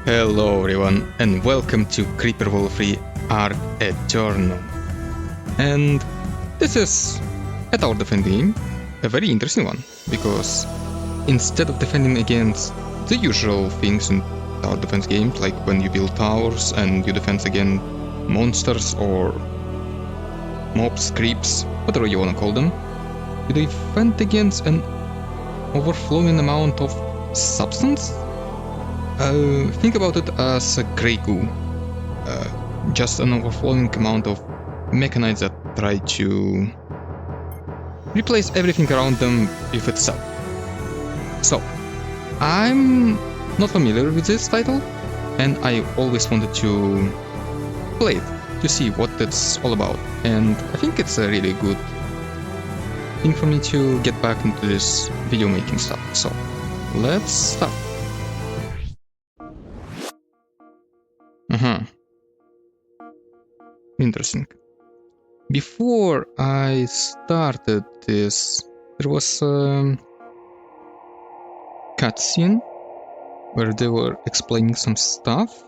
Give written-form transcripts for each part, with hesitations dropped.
Hello everyone and welcome to Creeper Wall 3 Arc Eternal. And this is a tower defense game, a very interesting one, because instead of defending against the usual things in tower defense games, like when you build towers and you defend against monsters or mobs, creeps, whatever you wanna call them, you defend against an overflowing amount of substance. Think about it as a grey goo, just an overflowing amount of mechanites that try to replace everything around them with itself. So, I'm not familiar with this title, and I always wanted to play it to see what it's all about, and I think it's a really good thing for me to get back into this video making stuff. So, let's start. Interesting. Before I started this, there was a cutscene where they were explaining some stuff,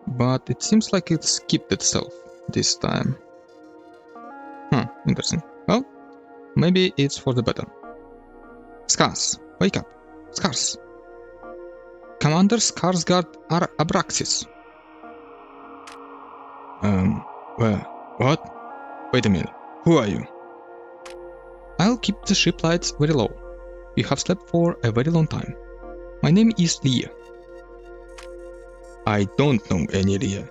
but it seems like it skipped itself this time. Interesting. Well, maybe it's for the better. Scars, wake up. Scars. Commander Skarsgård Abraxas. What? Wait a minute. Who are you? I'll keep the ship lights very low. We have slept for a very long time. My name is Leah. I don't know any Leah.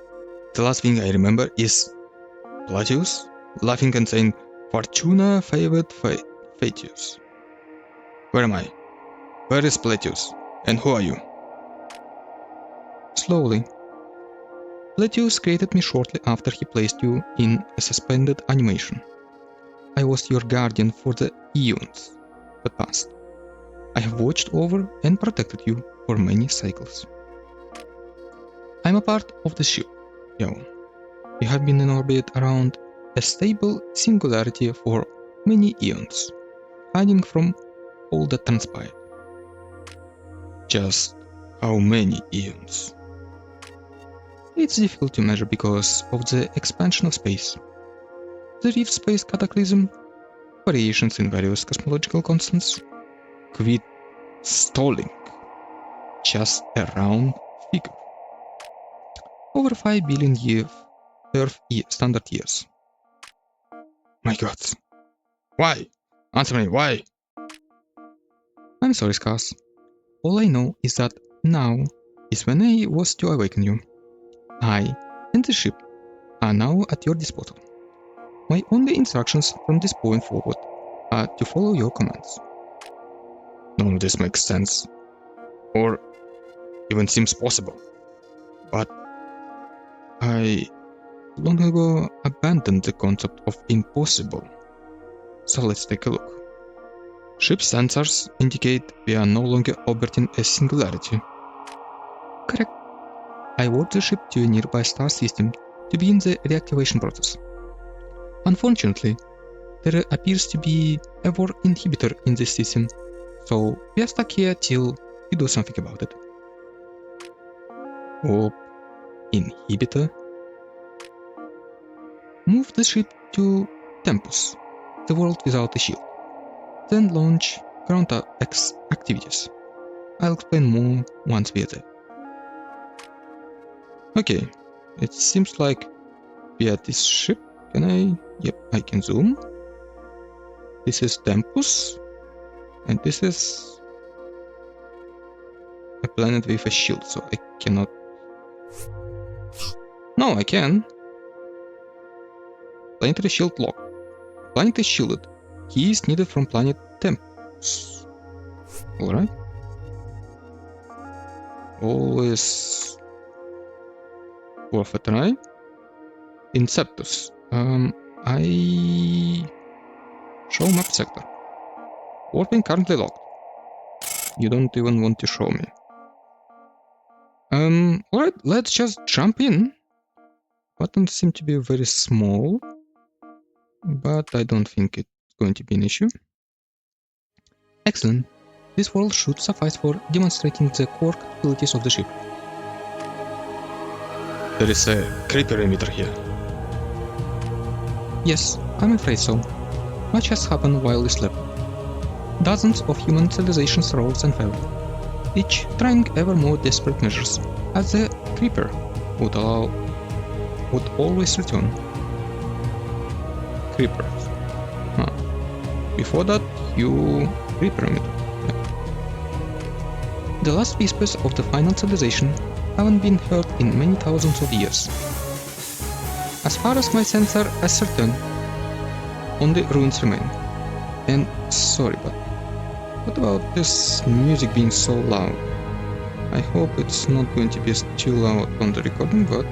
The last thing I remember is Plateus laughing and saying, Fortuna favored Fatius. Where am I? Where is Plateus? And who are you? Slowly. Plateus created me shortly after he placed you in a suspended animation. I was your guardian for the eons that passed. I have watched over and protected you for many cycles. I'm a part of the ship, Yaon. We have been in orbit around a stable singularity for many eons, hiding from all that transpired. Just how many eons? It's difficult to measure because of the expansion of space. The Rift space cataclysm, variations in various cosmological constants, quit stalling. Just a round figure. Over 5 billion Earth standard years. My god. Why? Answer me, why? I'm sorry, Scars. All I know is that now is when I was to awaken you. I and the ship are now at your disposal. My only instructions from this point forward are to follow your commands. None of this makes sense, or even seems possible. But I long ago abandoned the concept of impossible. So let's take a look. Ship sensors indicate we are no longer orbiting a singularity. Correct. I warped the ship to a nearby star system to begin the reactivation process. Unfortunately, there appears to be a war inhibitor in this system, so we are stuck here till we do something about it. Warp inhibitor? Move the ship to Tempus, the world without a shield. Then launch ground X activities. I'll explain more once we're there. Okay, it seems like we are this ship. Can I? Yep, I can zoom. This is Tempus, and this is a planet with a shield, so I cannot. No, I can. Planetary shield locked. Planet is shielded. Keys needed from planet Tempus. Alright. Always worth a try. Inceptus. I show map sector. Warping currently locked. You don't even want to show me. Alright, let's just jump in. Buttons seem to be very small, but I don't think it's going to be an issue. Excellent. This world should suffice for demonstrating the core capabilities of the ship. There is a creeper emitter here. Yes, I'm afraid so. Much has happened while we slept. Dozens of human civilizations rose and fell, each trying ever more desperate measures, as the creeper would always return. Creeper. Huh. Before that, you creeper emitter. The last whispers of the final civilization haven't been heard in many thousands of years. As far as my senses are ascertained, only ruins remain. And sorry, but what about this music being so loud? I hope it's not going to be too loud on the recording, but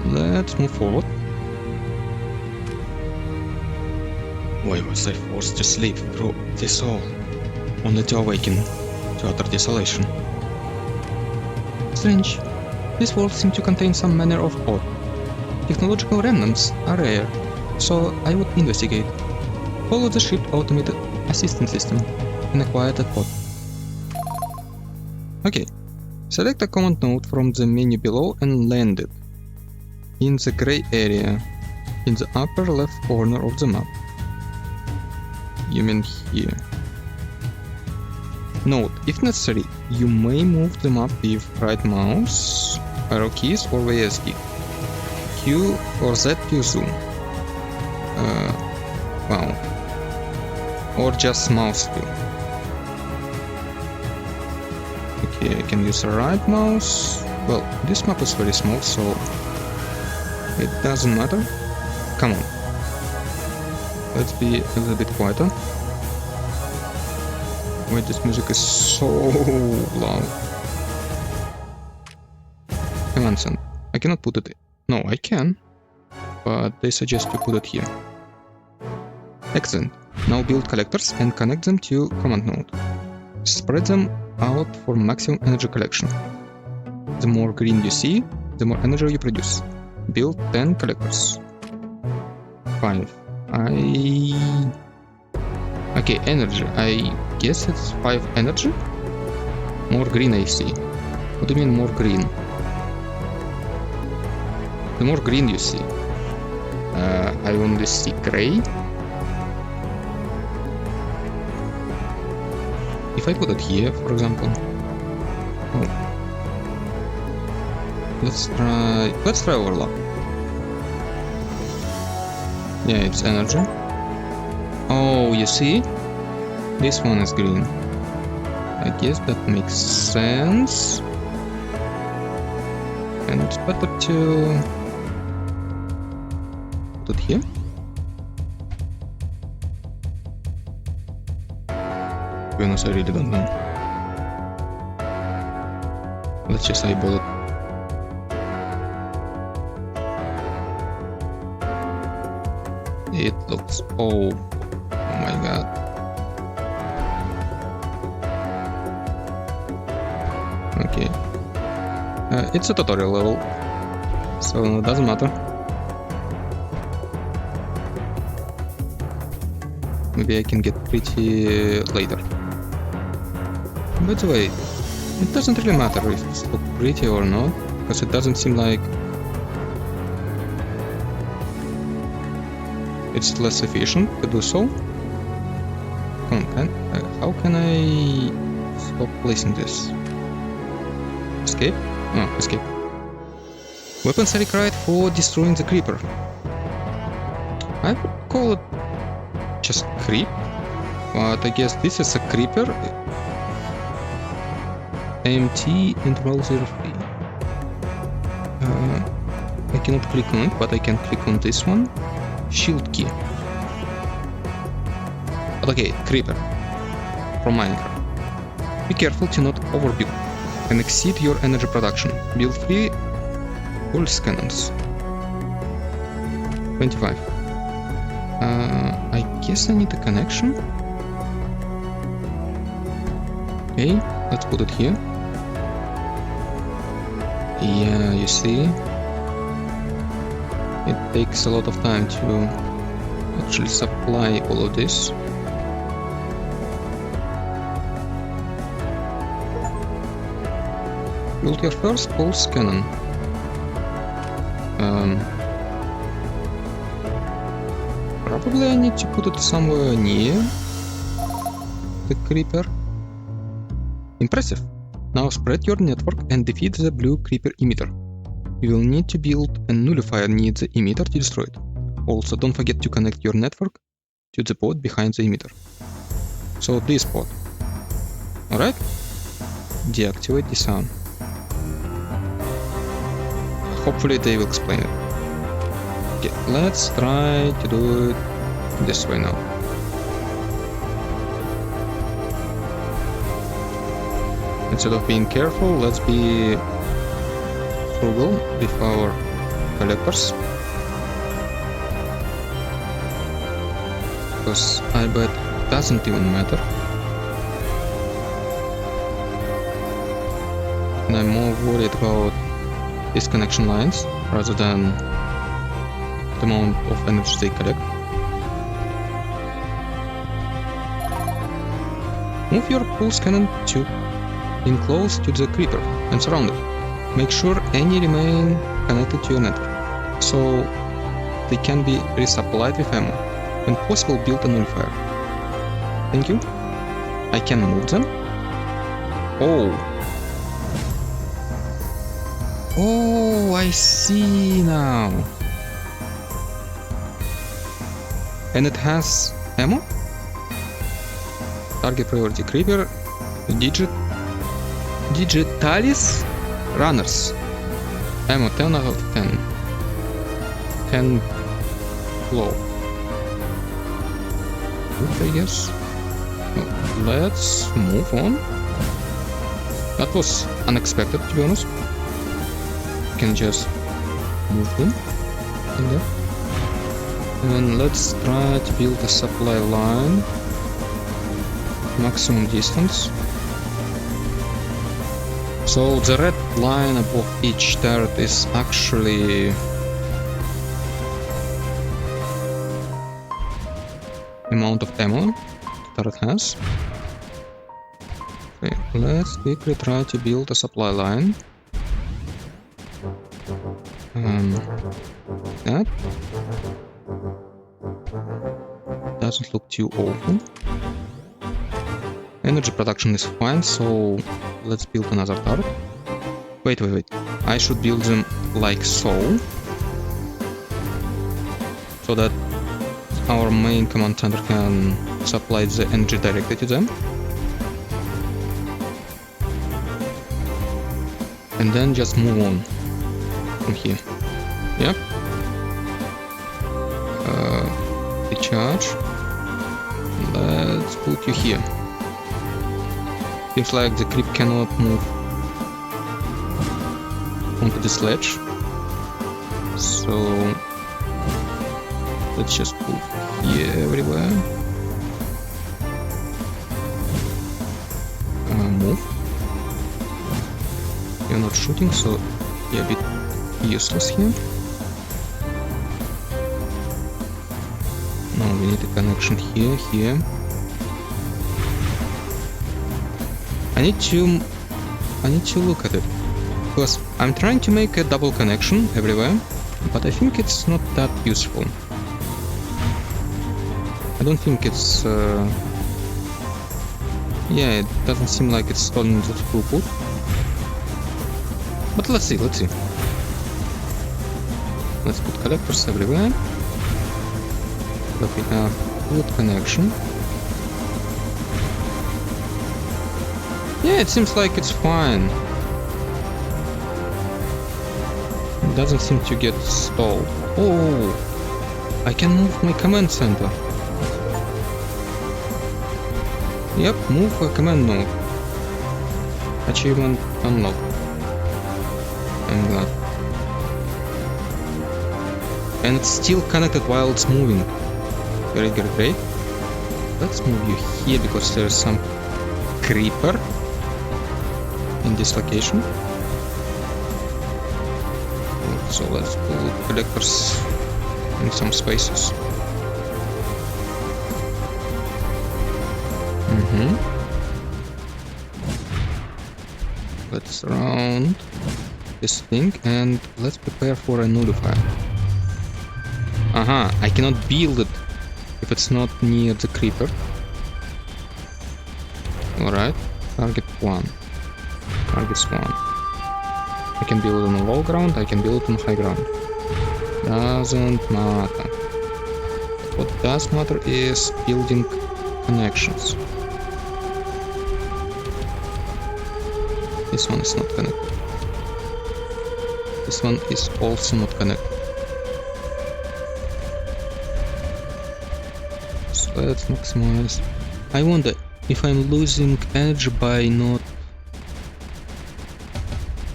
let's move forward. Why was I forced to sleep through this all, only to awaken to utter desolation? Strange. This world seems to contain some manner of horde. Technological remnants are rare, so I would investigate. Follow the ship automated assistance system and acquire that pod. Okay. Select a command node from the menu below and land it in the gray area in the upper left corner of the map. You mean here. Note, if necessary, you may move the map with right mouse, arrow keys or WASD. Q or Z to zoom. Wow. Or just mouse wheel. Okay, I can use a right mouse. Well, this map is very small, so it doesn't matter. Come on. Let's be a little bit quieter. Wait, this music is so loud. Command send. I cannot put it. No, I can. But they suggest to put it here. Excellent. Now build collectors and connect them to command node. Spread them out for maximum energy collection. The more green you see, the more energy you produce. Build 10 collectors. 5. Okay, energy. I guess it's 5 energy? More green I see. What do you mean more green? The more green you see. I only see gray. If I put it here, for example. Oh. Let's try overlap. Yeah, it's energy. Oh, you see? This one is green. I guess that makes sense. And it's better to put it here. To be honest, I really don't know. Let's just eyeball it. It looks... oh my god. Okay. It's a tutorial level, so it doesn't matter. Maybe I can get pretty later. By the way, it doesn't really matter if it's look pretty or not, because it doesn't seem like it's less efficient to do so. Come on, how can I stop placing this? Escape? Oh, escape. Weapons are required for destroying the creeper. I would call it just creep, but I guess this is a creeper. AMT interval 03. I cannot click on it, but I can click on this one. Shield key. But okay, creeper from Minecraft. Be careful to not overbuild and exceed your energy production. Build 3 pulse cannons. 25. I guess I need a connection. Okay, let's put it here. Yeah, you see, it takes a lot of time to actually supply all of this. Build your first pulse cannon. Probably I need to put it somewhere near the creeper. Impressive. Now spread your network and defeat the blue creeper emitter. You will need to build a nullifier near the emitter to destroy it. Also, don't forget to connect your network to the pod behind the emitter. So this pod. Alright? Deactivate the sound. Hopefully they will explain it. Okay, let's try to do it this way now. Instead of being careful, let's be frugal with our collectors. Because I bet it doesn't even matter. And I'm more worried about disconnection lines rather than the amount of energy they collect. Move your pulse cannon tube in close to the creeper and surround it. Make sure any remain connected to your network, so they can be resupplied with ammo. When possible, build a nullifier. Thank you. I can move them. Oh. Oh, I see now. And it has ammo? Target priority creeper. Digitalis runners. Ammo 10 out of 10. 10 low. Good, I guess. Let's move on. That was unexpected, to be honest. You can just move them in there. And then let's try to build a supply line. Maximum distance. So the red line above each turret is actually amount of ammo the turret has. Okay, let's quickly try to build a supply line. That doesn't look too awful. Energy production is fine, so let's build another turret. Wait. I should build them like so. So that our main command center can supply the energy directly to them. And then just move on from here. Yep. Recharge. Let's put you here. Seems like the creep cannot move onto the sledge. So let's just put here everywhere. Move. You're not shooting, so you're a bit useless here. Now we need a connection here. I need to look at it, because I'm trying to make a double connection everywhere, but I think it's not that useful. I don't think it's yeah, it doesn't seem like it's stolen the throughput. But let's see. Let's put collectors everywhere. But we have good connection. Yeah, it seems like it's fine. It doesn't seem to get stalled. Oh, I can move my command center. Yep, move a command node. Achievement unlocked. I'm glad. And it's still connected while it's moving. Very great. Let's move you here because there's some creeper in this location. So let's put collectors in some spaces. Let's surround this thing and let's prepare for a nullifier. Aha, I cannot build it if it's not near the creeper. Alright, target 1. Targets 1. I can build it on low ground, I can build it on high ground. Doesn't matter. What does matter is building connections. This one is not connected. This one is also not connected. So let's maximize. I wonder if I'm losing energy by not...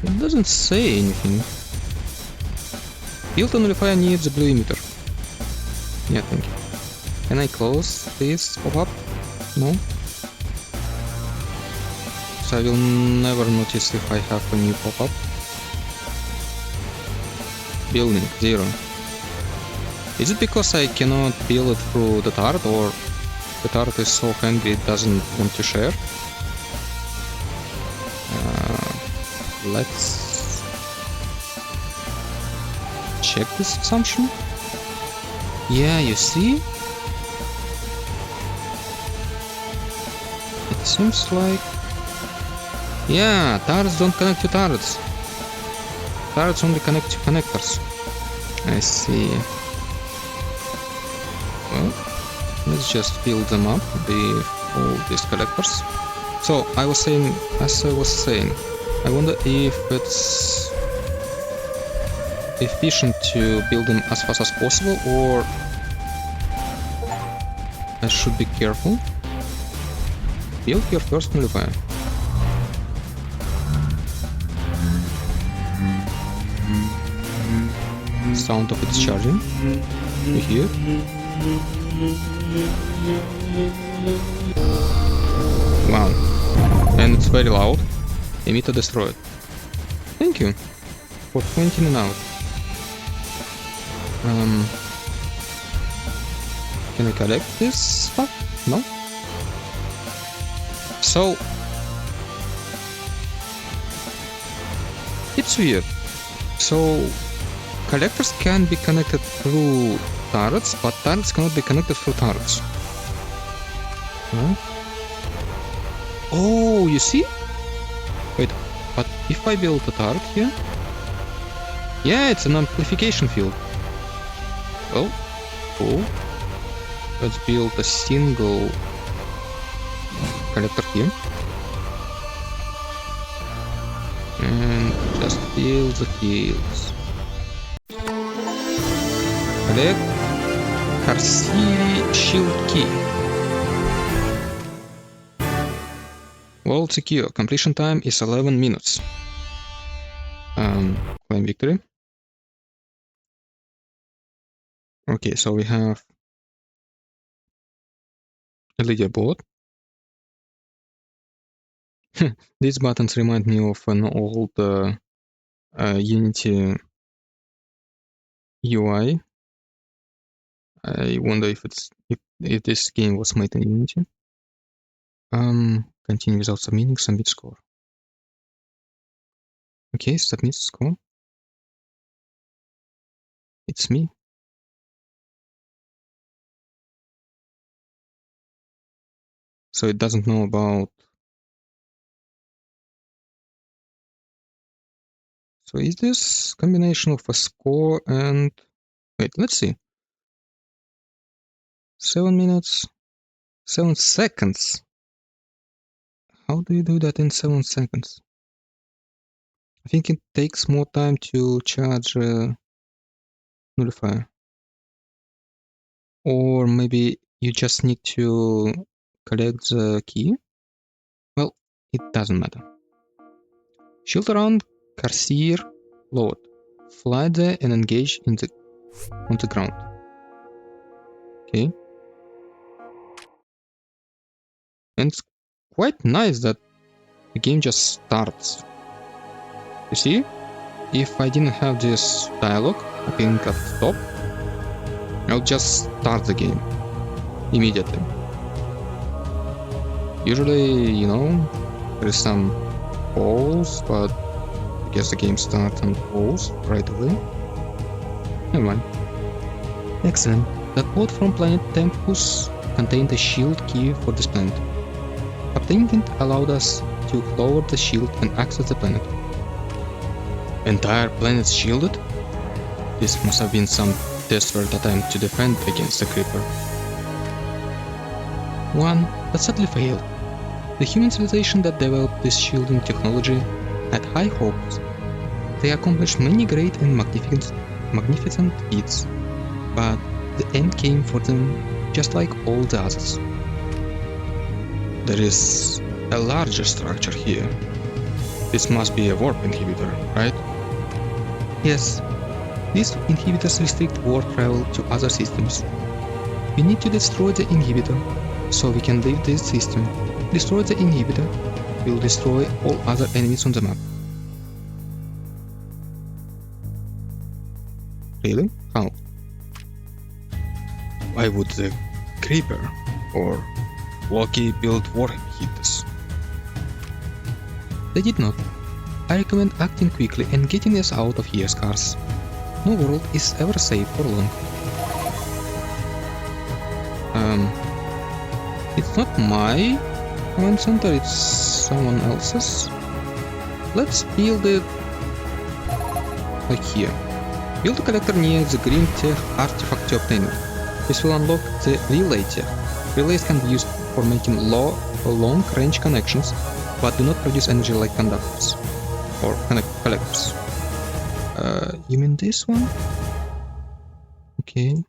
It doesn't say anything. Build nullifier needs a blue emitter. Yeah, thank you. Can I close this pop-up? No? So I will never notice if I have a new pop-up. Building 0. Is it because I cannot build it through the turret, or the turret is so hungry it doesn't want to share? Let's check this assumption. Yeah, you see? It seems like... Yeah, turrets don't connect to turrets. Turrets only connect to connectors. I see. Well, let's just build them up with all these collectors. So, I was saying, I wonder if it's efficient to build them as fast as possible, or I should be careful. Build your first nullifier. Sound of its charging. You hear? Wow. And it's very loud. Emitter destroyed. Thank you for pointing it out. Can I collect this stuff? No? So... It's weird. So... Collectors can be connected through turrets, but turrets cannot be connected through turrets. Huh? Oh, you see? Wait, but if I build a turret here... Yeah, it's an amplification field. Well, cool. Let's build a single collector here. And just fill the fields. Collect Carcere shield key. World secure. Completion time is 11 minutes. Claim victory. Okay, so we have a leaderboard. These buttons remind me of an old Unity UI. I wonder if this game was made in Unity. Continue without submitting, submit score. Okay, submit score. It's me. So it doesn't know about... So is this combination of a score and... Wait, let's see. 7 minutes, 7 seconds. How do you do that in 7 seconds? I think it takes more time to charge nullifier. Or maybe you just need to collect the key. Well, it doesn't matter. Shield around Carcere Lord. Fly there and engage on the ground. Okay. And it's quite nice that the game just starts. You see? If I didn't have this dialogue appearing at the top, I'll just start the game immediately. Usually, you know, there is some pause, but guess the game starts and goes right away. Never mind. Excellent. That plot from planet Tempus contained a shield key for this planet. Obtaining it allowed us to lower the shield and access the planet. Entire planet shielded? This must have been some desperate attempt to defend against the creeper. One that sadly failed. The human civilization that developed this shielding technology had high hopes. They accomplished many great and magnificent feats, but the end came for them just like all the others. There is a larger structure here. This must be a warp inhibitor, right? Yes. These inhibitors restrict warp travel to other systems. We need to destroy the inhibitor, so we can leave this system. Destroy the inhibitor, we'll destroy all other enemies on the map. Really? How? Why would the creeper or Loki build warp inhibitors? They did not. I recommend acting quickly and getting us out of here, Scars. No world is ever safe for long. It's not my command center, it's someone else's. Let's build it like here. Build a collector near the green tech artifact to obtain it. This will unlock the relay tech. Relays can be used for making long-range connections, but do not produce energy like conductors or collectors. You mean this one? Okay.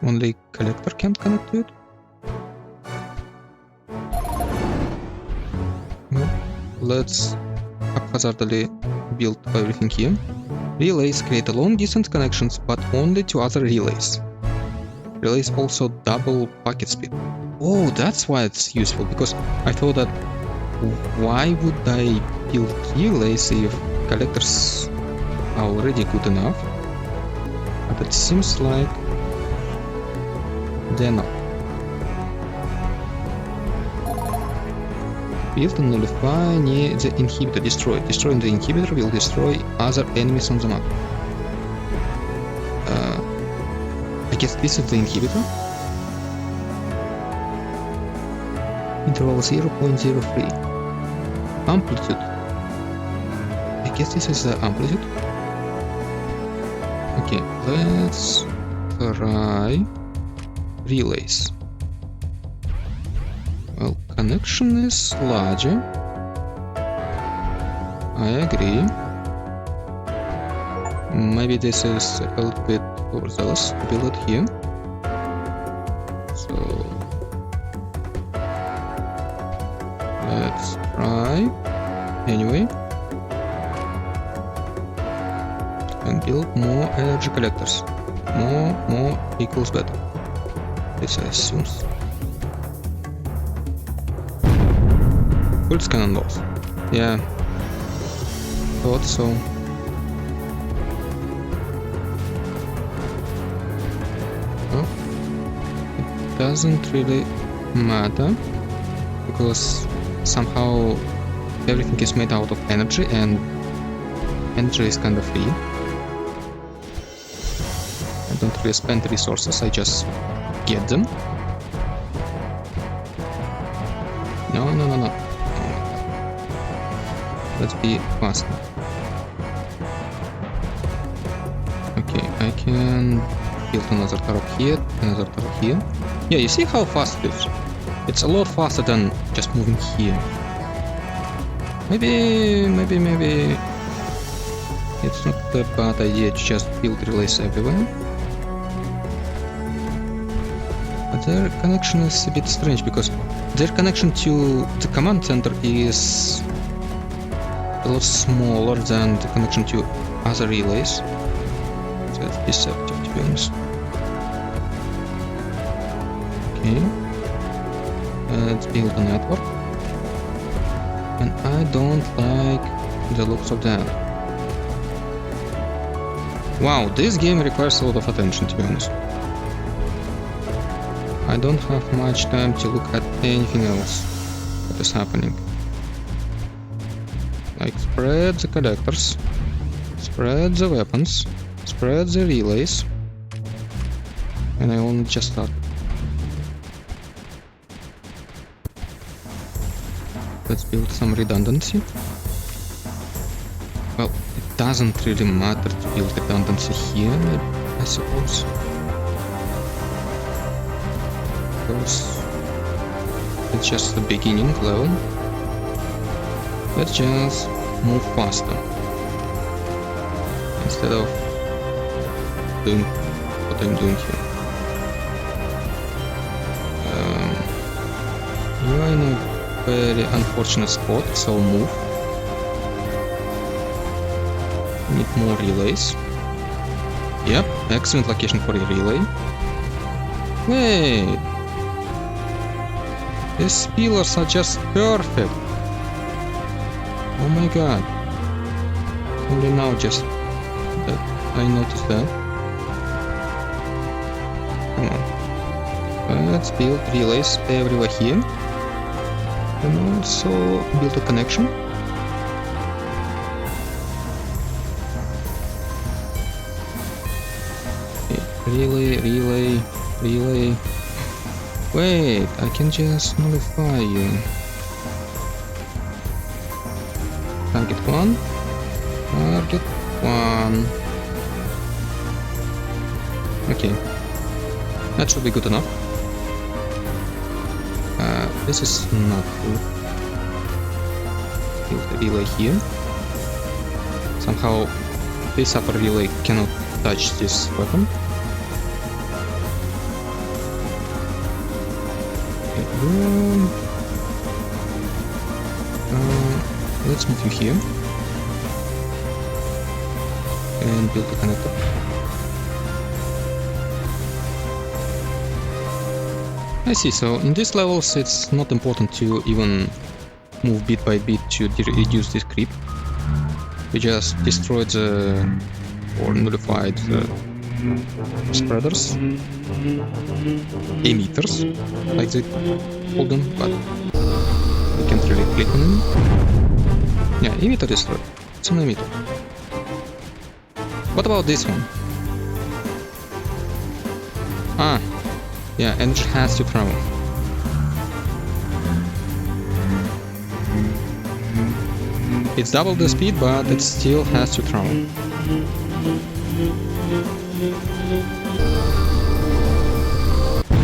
Only collector can't connect to it? Well, let's haphazardly build everything here. Relays create long-distance connections, but only to other relays. Relays also double packet speed. Oh, that's why it's useful, because I thought that why would I build relays if collectors are already good enough? But it seems like they're not. Build and nullify near the inhibitor. Destroy. Destroying the inhibitor will destroy other enemies on the map. I guess this is the inhibitor. Interval 0.03. Amplitude. I guess this is the amplitude. Okay, let's try relays. Well, connection is larger. I agree. Maybe this is a little bit overzealous to build it here. So let's try anyway and build more energy collectors. More equals better. This assumes. Pulse cannon loss. Yeah. Thought so. Oh. It doesn't really matter because somehow everything is made out of energy and energy is kind of free. I don't really spend resources, I just get them. No. Let's be faster. Okay, I can build another tower here, another tower here. Yeah, you see how fast it is? It's a lot faster than just moving here. Maybe it's not a bad idea to just build relays everywhere. But their connection is a bit strange because their connection to the command center is a lot smaller than the connection to other relays. So it's deceptive, to be honest. Okay. Let's build a network. And I don't like the looks of that. Wow, this game requires a lot of attention, to be honest. I don't have much time to look at anything else that is happening. Like Spread the collectors. Spread the weapons. Spread the relays. And I only just started. Let's build some redundancy. Well, it doesn't really matter to build redundancy here, I suppose. Because it's just the beginning level. Let's just move faster. Instead of doing what I'm doing here. You are in a very unfortunate spot, so move. Need more relays. Yep, excellent location for a relay. Wait! These pillars are just perfect! Oh my god. Only now just that I noticed that. Come on. Let's build relays everywhere here. And also build a connection. Relay, relay, relay. Wait, I can just nullify you. Target 1. Target 1. Okay. That should be good enough. This is not good. Build a relay here. Somehow this upper relay cannot touch this weapon. Let's move you here and build a connector. I see, so in these levels it's not important to even move bit by bit to reduce this creep. We just destroyed or nullified the spreaders, emitters, like they call them, but we can't really click on them. Yeah, emitter destroyed. It's an emitter. What about this one? Ah, yeah, and it has to travel. It's double the speed, but it still has to travel.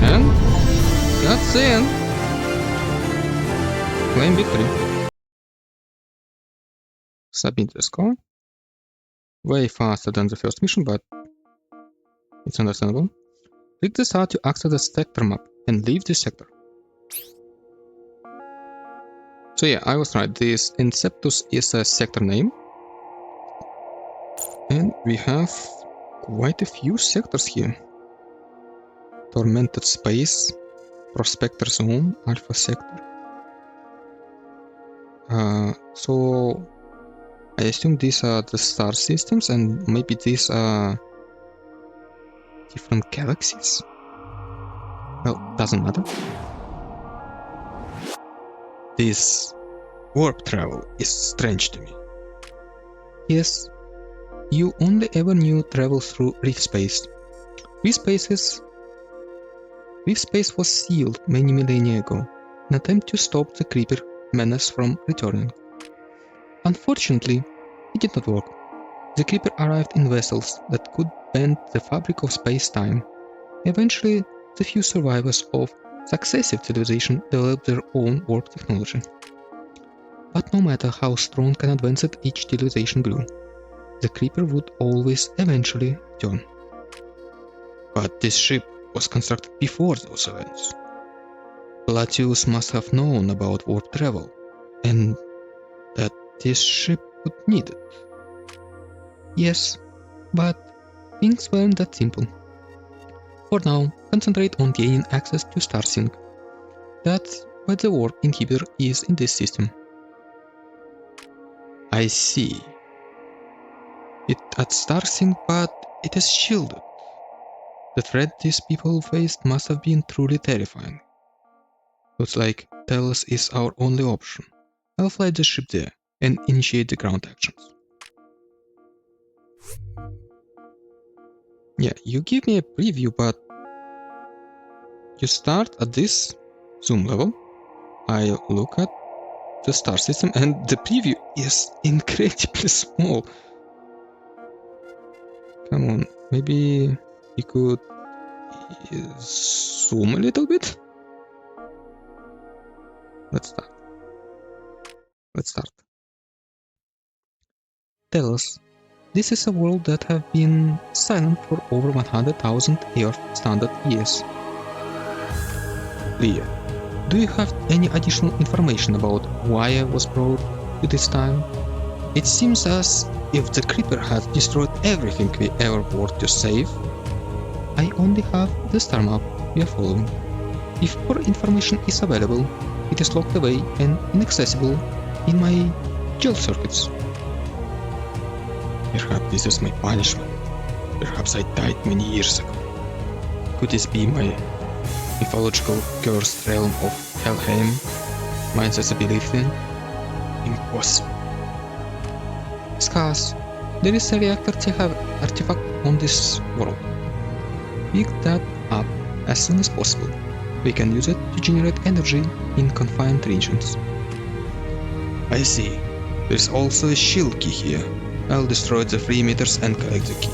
And that's the end. Claim victory. Submit the score. Way faster than the first mission, but it's understandable. Click the star to access the sector map and leave the sector. So yeah, I was right. This Inceptus is a sector name. And we have quite a few sectors here. Tormented Space, Prospector Zone, Alpha Sector. So I assume these are the star systems, and maybe these are different galaxies? Well, doesn't matter. This warp travel is strange to me. Yes, you only ever knew travel through rift space. Rift space was sealed many millennia ago, an attempt to stop the creeper menace from returning. Unfortunately, it did not work. The creeper arrived in vessels that could bend the fabric of space-time. Eventually, the few survivors of successive civilization developed their own warp technology. But no matter how strong and advanced each civilization grew, the creeper would always eventually return. But this ship was constructed before those events. Plateus must have known about warp travel, and that this ship would need it. Yes, but things weren't that simple. For now, concentrate on gaining access to Starsync. That's where the warp inhibitor is in this system. I see. It's at Starsync, but it is shielded. The threat these people faced must have been truly terrifying. Looks like Telos is our only option. I'll fly the ship there. and initiate the ground actions. Yeah, you give me a preview, but you start at this zoom level. I look at the star system and the preview is incredibly small. Come on, maybe you could zoom a little bit? Let's start. Telos. This is a world that have been silent for over 100,000 Earth standard years. Leah, do you have any additional information about why I was brought to this time? It seems as if the Creeper has destroyed everything we ever worked to save. I only have the star map we are following. If more information is available, it is locked away and inaccessible in my jail circuits. Perhaps this is my punishment. Perhaps I died many years ago. Could this be my mythological cursed realm of Helheim? My accessibility? Impossible. Scars. There is a reactor artifact on this world. Pick that up as soon as possible. We can use it to generate energy in confined regions. I see. There's also a shield key here. I'll destroy the 3 meters and collect the key.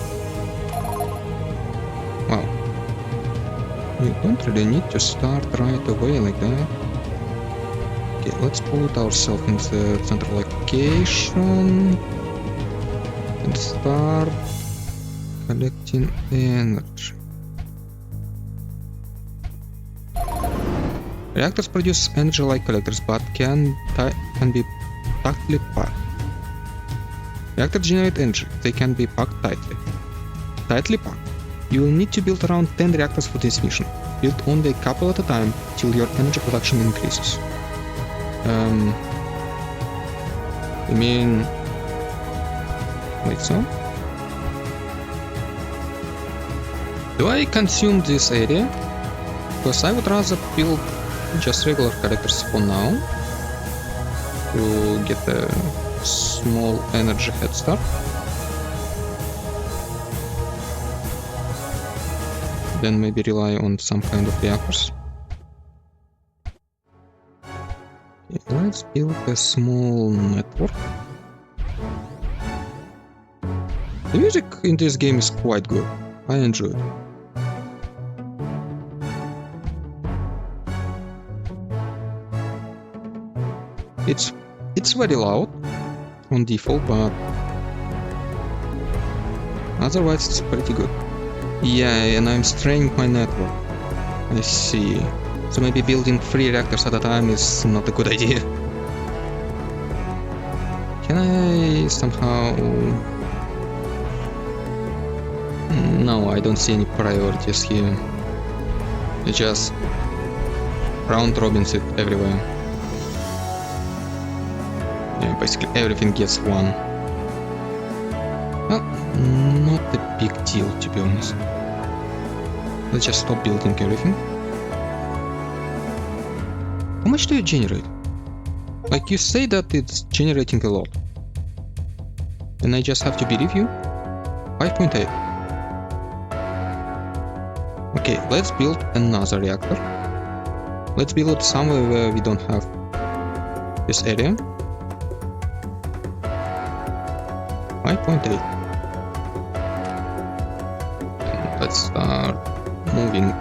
Wow. You don't really need to start right away like that. Okay, let's put ourselves in the central location and start collecting energy. Reactors produce energy like collectors, but can be tactily packed. Reactors generate energy. They can be packed tightly. Tightly packed. You will need to build around 10 reactors for this mission. Build only a couple at a time till your energy production increases. You mean like so? Do I consume this area? Because I would rather build just regular collectors for now to get a small energy head start. Then maybe rely on some kind of reactors. Okay, let's build a small network. The music in this game is quite good. I enjoy it. It's very loud on default, but otherwise it's pretty good. Yeah, and I'm straining my network. I see. So maybe building 3 reactors at a time is not a good idea. Can I somehow... No, I don't see any priorities here. It just round robins it everywhere. Yeah, basically everything gets 1. Well, not a big deal, to be honest. Let's just stop building everything. How much do you generate? Like, you say that it's generating a lot. And I just have to believe you? 5.8. Okay, let's build another reactor. Let's build it somewhere where we don't have this area. 5.8. Let's start moving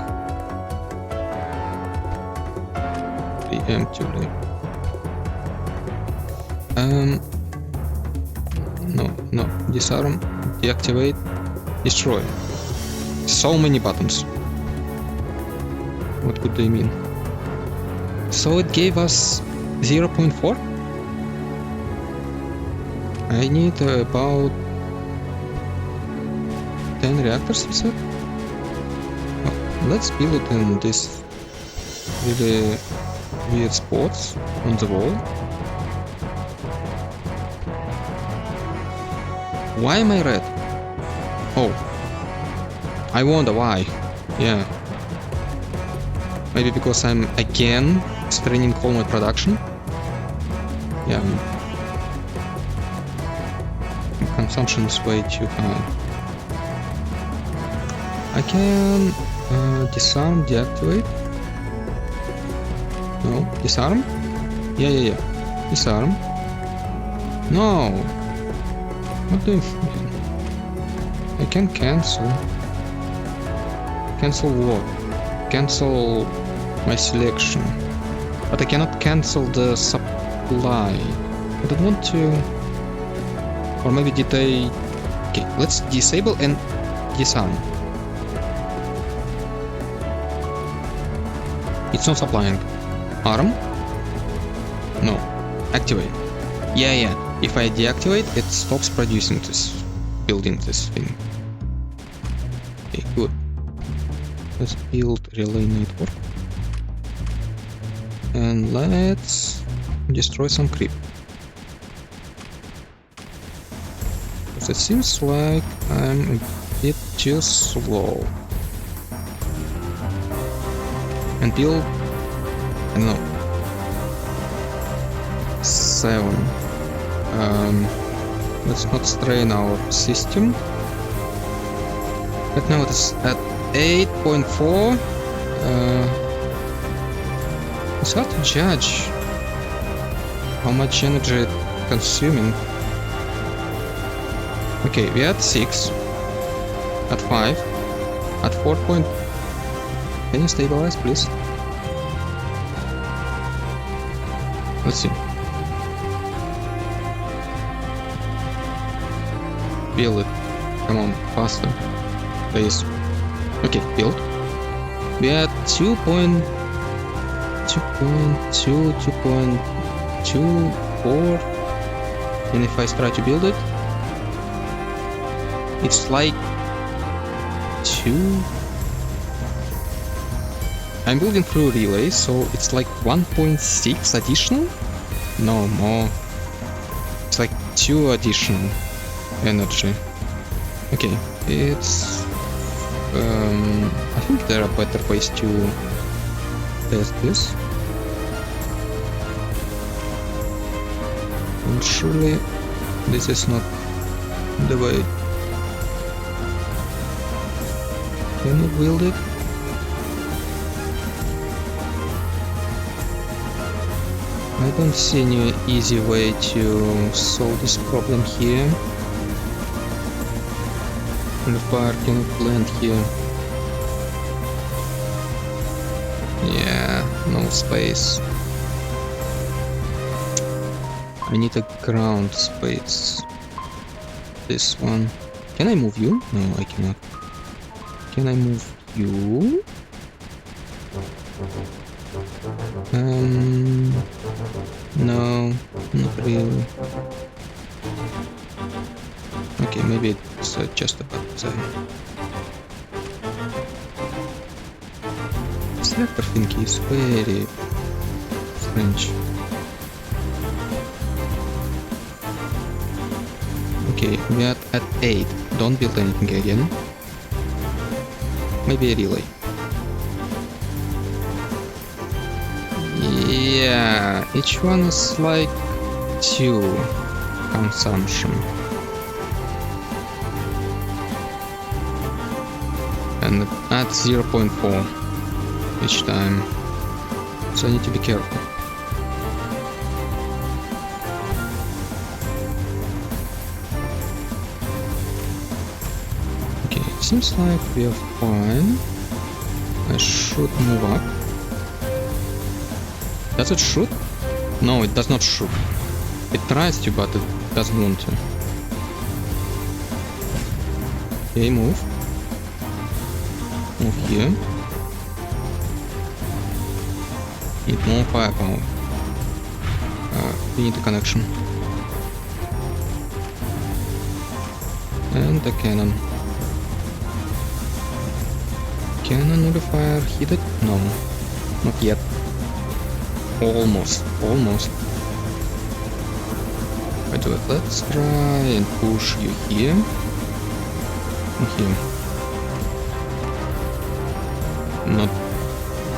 preemptively. No, disarm, deactivate, destroy. So many buttons. What could they mean? So it gave us 0.4? I need about 10 reactors, you said? Well, let's build it in this really weird spots on the wall. Why am I red? Oh, I wonder why. Yeah. Maybe because I'm again straining all my production? Yeah. consumption is way too high. I can disarm, deactivate. No, disarm? Yeah. Disarm. No! What do you mean? I can cancel. Cancel what? Cancel my selection. But I cannot cancel the supply. I don't want to... Or maybe did I... Okay, let's disable and disarm. It's not supplying. Arm? No. Activate. Yeah. If I deactivate, it stops producing this, building this thing. Okay, good. Let's build relay network. And let's destroy some creep. Because it seems like I'm a bit too slow. And build, I don't know, 7. Let's not strain our system. Right now it is at 8.4. It's hard to judge how much energy it's consuming. Okay, we're at 6, at 5, at 4. Can you stabilize, please? Let's see. Build it. Come on, faster. Please. Okay, build. We're at 2.2, 2.24. And if I try to build it, it's like 2. I'm building through relay, so it's like 1.6 additional? No, more. It's like 2 additional energy. Okay, it's... I think there are better ways to test this. And surely this is not the way. Can you build it? I don't see any easy way to solve this problem here. The fire cannot land here. Yeah, no space. I need a ground space. This one. Can I move you? No, I cannot. Can I move you? No, not really. Okay, maybe it's just about time. This reactor thing is very strange. Okay, we are at 8. Don't build anything again. Maybe a relay. Yeah, each one is like 2 consumption. And at 0.4 each time. So I need to be careful. Okay, it seems like we are fine. I should move up. Does it shoot? No, it does not shoot. It tries to, but it doesn't want to. Okay, move. Move here. Need more firepower. We need a connection. And the cannon. Cannon nullifier hit it? No, not yet. Almost. I do it. Let's try and push you here. And here.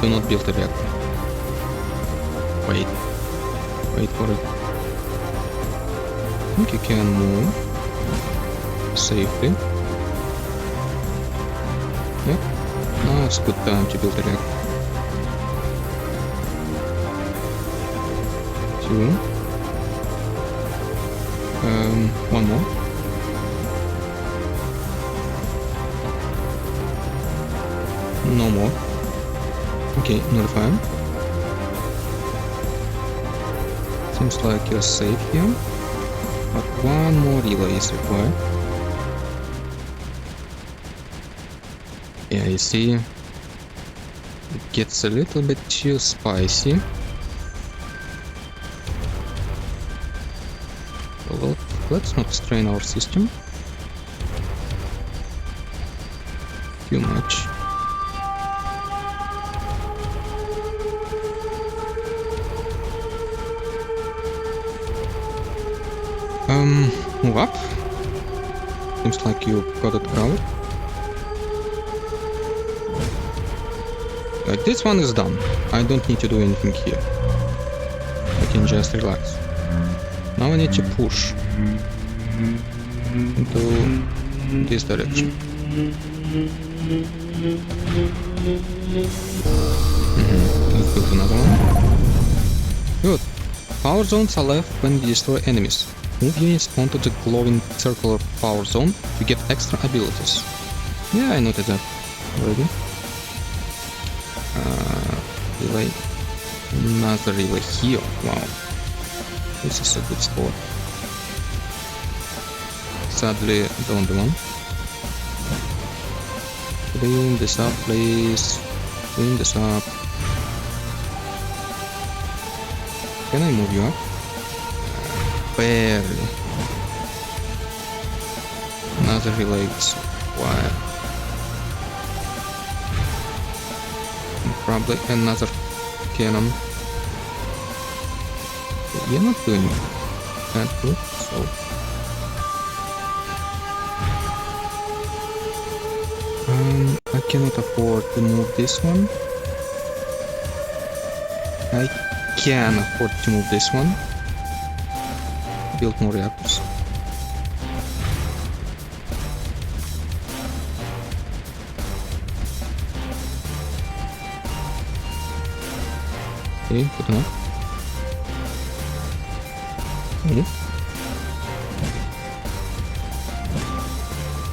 Do not build a reactor. Wait for it. I think you can move. safely. Yep, now it's a good time to build a reactor. 2. One more. No more. Okay, notify. Seems like you're safe here, but one more relay is required. Yeah, you see, it gets a little bit too spicy. Well, let's not strain our system too much. Move up. Seems like you got it covered. This one is done. I don't need to do anything here. I can just relax. Now I need to push into this direction. Let's build another one. Good. Power zones are left when you destroy enemies. Move units onto the glowing circular power zone to get extra abilities. Yeah, I noticed that already. Relay. Another relay here. Wow. This is a good spot. Sadly, the only one. Clean this up, please. Clean this up. Can I move you up? Barely. Another relay is required. And probably another cannon. You're not doing that good, so... I cannot afford to move this one. I can afford to move this one. Build more reactors. Okay, good enough.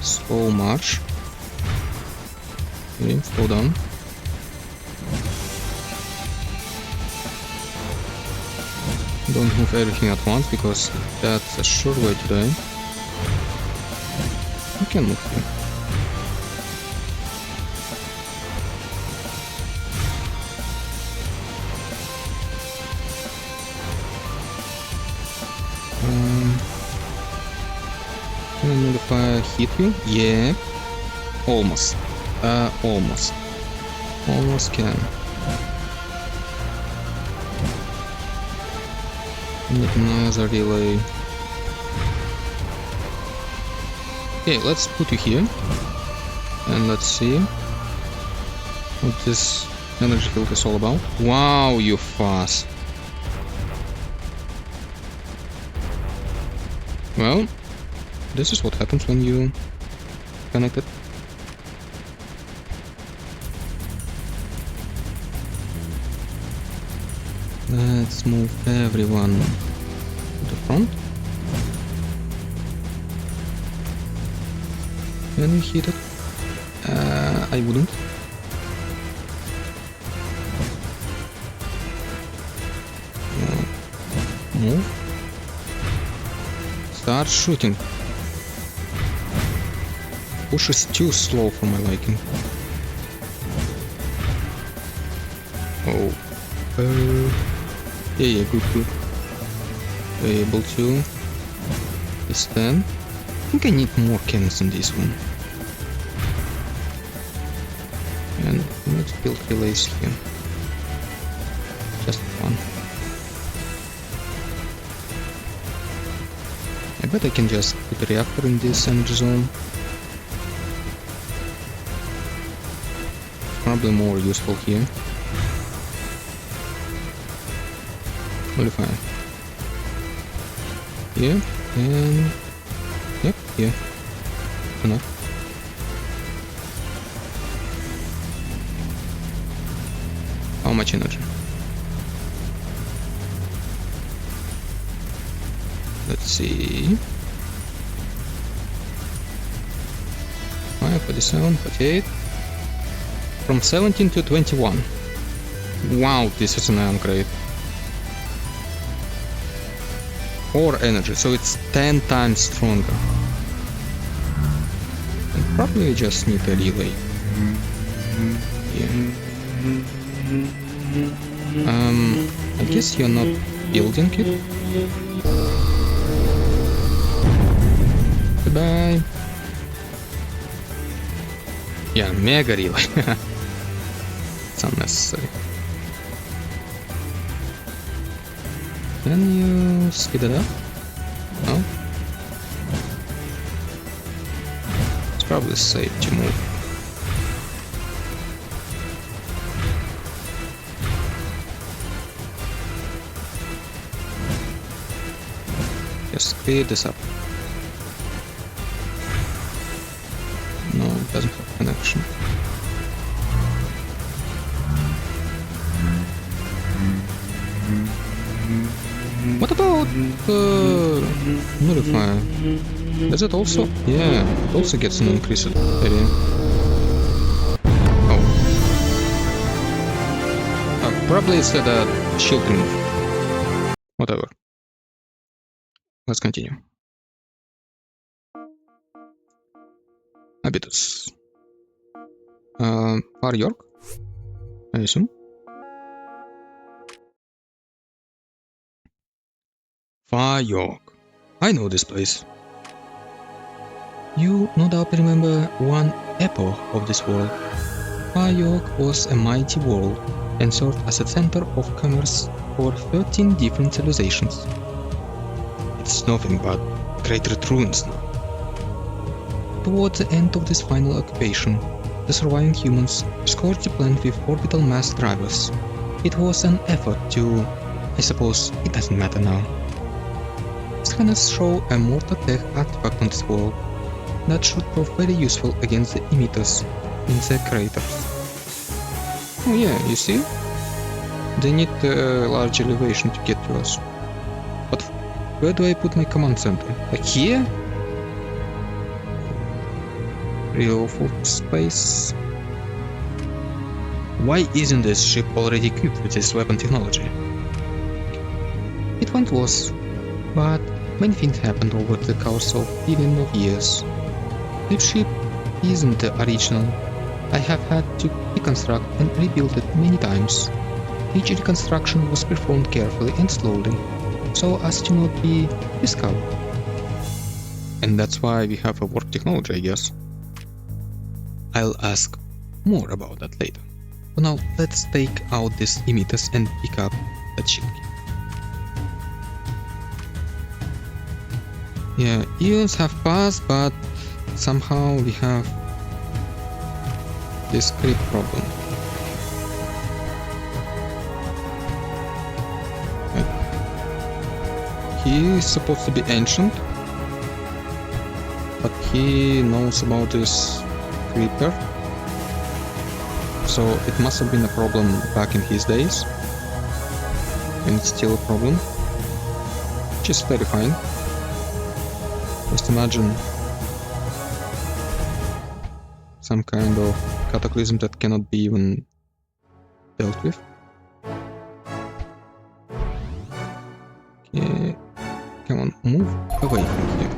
Slow march. Okay, slow down. Don't move everything at once because that's a sure way to die. You can move here. Can I modify hit you? Yeah. Almost. Almost can. Need another relay. Okay, let's put you here. And let's see what this energy field is all about. Wow, you fast. Well, this is what happens when you connect it. Let's move everyone to the front. Can we hit it? I wouldn't. Move. Start shooting. Push is too slow for my liking. Oh. Yeah, good. Able to stand. I think I need more cannons in this one. And let's build relays here. Just fun. I bet I can just put a reactor in this energy zone. Probably more useful here. Modify. Yeah, and... Yep, yeah. to know. How much energy? Let's see. 5, 47, 48. From 17 to 21. Wow, this is an upgrade. 4 energy, so it's 10 times stronger. And probably we just need a relay. Yeah. I guess you're not building it. Goodbye. Yeah, mega relay. It's unnecessary. Can you speed it up? No? It's probably safe to move. Just speed this up. No, it doesn't have connection. What about modifier? Does it also? Yeah, it also gets an increased area. Oh. Probably it's the shield remove. Whatever. Let's continue. Abitus. Far York? I assume. Far York. I know this place. You no doubt remember one epoch of this world. Far York was a mighty world and served as a center of commerce for 13 different civilizations. It's nothing but cratered ruins now. Towards the end of this final occupation, the surviving humans scourged the planet with orbital mass drivers. It was an effort to... I suppose it doesn't matter now. Scanners show a mortar tech artifact on this world that should prove very useful against the emitters in the craters. Oh yeah, you see? They need a large elevation to get to us. But where do I put my command center? Like here? Real full space. Why isn't this ship already equipped with this weapon technology? It once was, but many things happened over the course of billions of years. This ship isn't the original. I have had to reconstruct and rebuild it many times. Each reconstruction was performed carefully and slowly, so as to not be discovered. And that's why we have a warp technology, I guess. I'll ask more about that later. For now, let's take out these emitters and pick up that shield key. Yeah, eons have passed, but somehow we have this creep problem. He is supposed to be ancient, but he knows about this creeper, so it must have been a problem back in his days, and it's still a problem, which is terrifying. Just imagine some kind of cataclysm that cannot be even dealt with. Okay, come on, move away from here.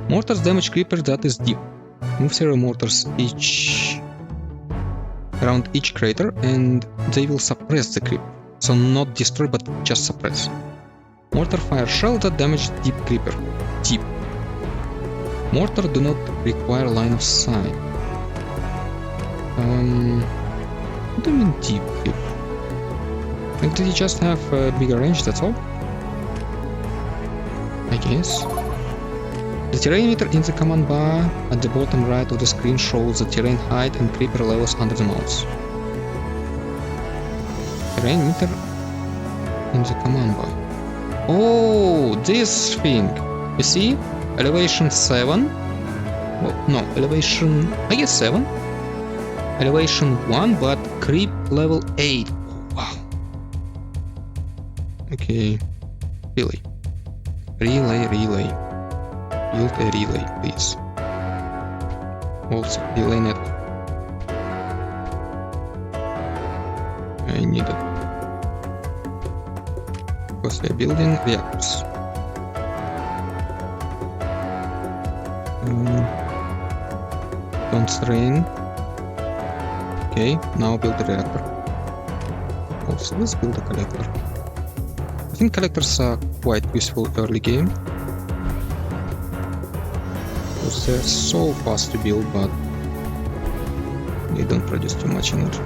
Mortars damage creepers that is deep. Move several mortars around each crater and they will suppress the creep. So not destroy but just suppress. Mortar fire shell that damage deep creeper. Deep. Mortar do not require line of sight. What do you mean deep creep? Like, did you just have a bigger range, that's all? I guess. The terrain meter in the command bar at the bottom right of the screen shows the terrain height and creeper levels under the mouse. Terrain meter in the command bar. Oh, this thing! You see? Elevation 7, Well, no, elevation, I guess 7. Elevation 1, but creep level 8. Wow. Okay. Relay. Relay. Build a relay, please. Also, relay network. I need it. Because they're building reactors. Don't strain. Okay, now build a reactor. Also, let's build a collector. I think collectors are quite useful early game. Because they're so fast to build, but they don't produce too much energy.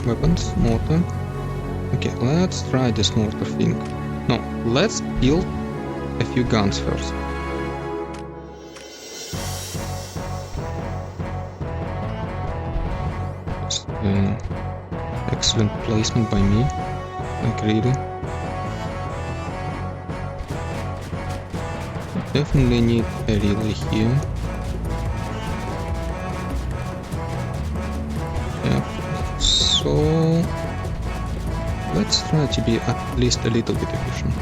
Weapons, mortar. Okay, let's try this mortar thing. No, let's build a few guns first. Excellent placement by me, like really. Definitely need a relay here. Yep, so let's try to be at least a little bit efficient.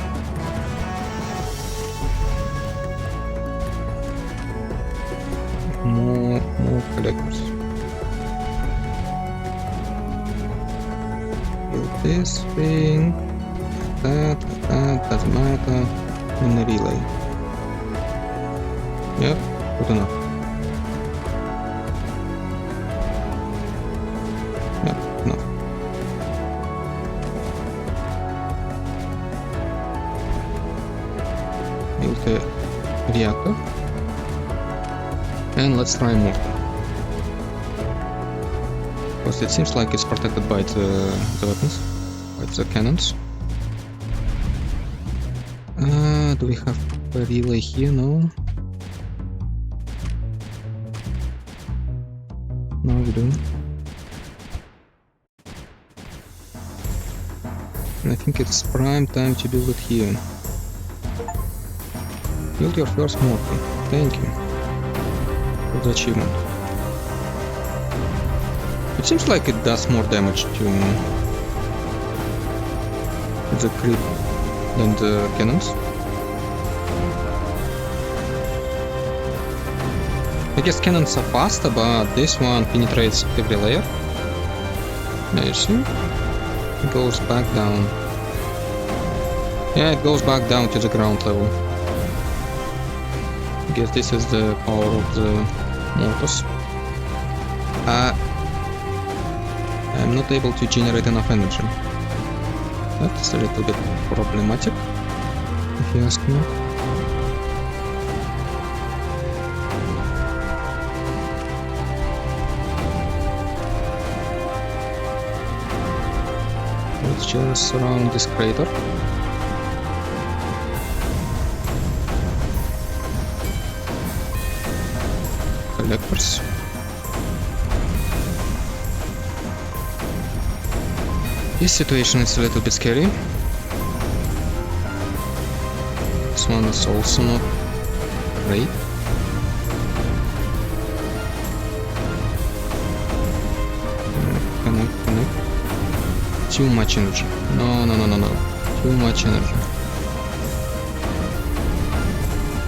More collectors. Build this thing, that doesn't matter, and the relay. Yep, good enough. Yep, enough. Build a reactor. And let's try mortar. Because it seems like it's protected by the weapons, by the cannons. Do we have a relay here? No. No, we don't. And I think it's prime time to build it here. Build your first mortar. Thank you for the achievement. It seems like it does more damage to the creep than the cannons. I guess cannons are faster, but this one penetrates every layer. There you see. It goes back down. Yeah, it goes back down to the ground level. I guess this is the power of the mortars. I'm not able to generate enough energy. That's a little bit problematic, if you ask me. Let's just surround this crater. Collectors. This situation is a little bit scary. This one is also not great. Connect. Too much energy. No. Too much energy.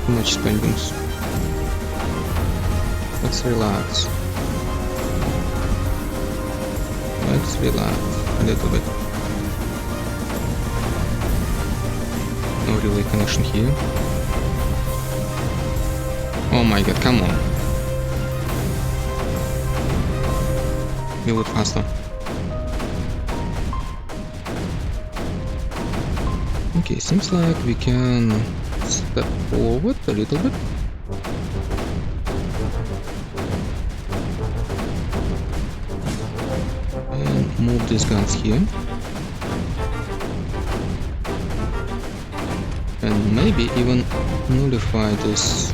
Too much spendings. Let's relax. Let's relax a little bit. No relay connection here. Oh my god, come on. Build it faster. Okay, seems like we can step forward a little bit. And move these guns here. And maybe even nullify this